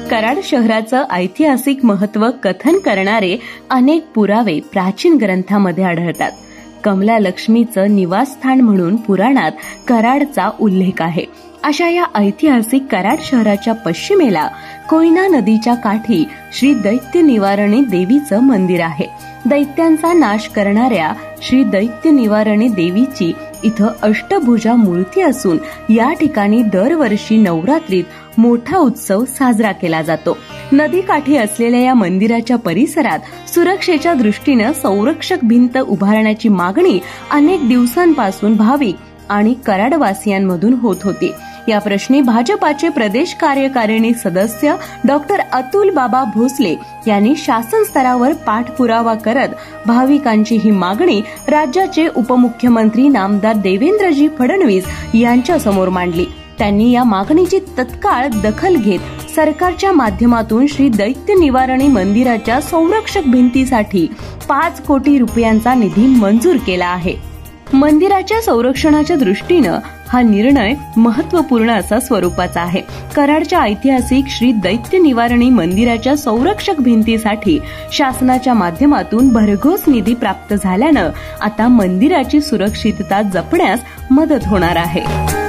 कराड शहराचं ऐतिहासिक महत्त्व कथन करणारे अनेक पुरावे प्राचीन ग्रंथामध्ये आढळतात. कमला लक्ष्मीचं निवासस्थान म्हणून पुराणात कराडचा उल्लेख आहे. अशा या ऐतिहासिक कराड शहराच्या पश्चिमेला कोयना नदीच्या काठी श्री दैत्य निवारणी देवीचं मंदिर आहे. दैत्यांचा नाश करणाऱ्या श्री दैत्य निवारणी देवीची इथं अष्टभुजा मूर्ती असून या ठिकाणी दरवर्षी नवरात्रीत मोठा उत्सव साजरा केला जातो. नदीकाठी असलेल्या या मंदिराच्या परिसरात सुरक्षेच्या दृष्टीनं संरक्षक भिंत उभारण्याची मागणी अनेक दिवसांपासून भाविक आणि कराडवासियांमधून होत होती. या प्रश्नी भाजपाचे प्रदेश कार्यकारिणी सदस्य डॉक्टर अतुल बाबा भोसले यांनी शासन स्तरावर पाठपुरावा करत भाविकांची ही मागणी राज्याचे उपमुख्यमंत्री नामदार देवेंद्रजी फडणवीस यांच्यासमोर मांडली. त्यांनी या मागणीची तत्काळ दखल घेत सरकारच्या माध्यमातून श्री दैत्य निवारणी मंदिराच्या संरक्षक भिंतीसाठी 5 कोटी रुपयांचा निधी मंजूर केला आहे. मंदिराच्या संरक्षणाच्या दृष्टीनं हा निर्णय महत्वपूर्ण असा स्वरूपाचा आहे. कराडच्या ऐतिहासिक श्री दैत्य निवारणी मंदिराच्या संरक्षक भिंतीसाठी शासनाच्या माध्यमातून भरघोस निधी प्राप्त झाल्यानं आता मंदिराची सुरक्षितता जपण्यास मदत होणार आहे.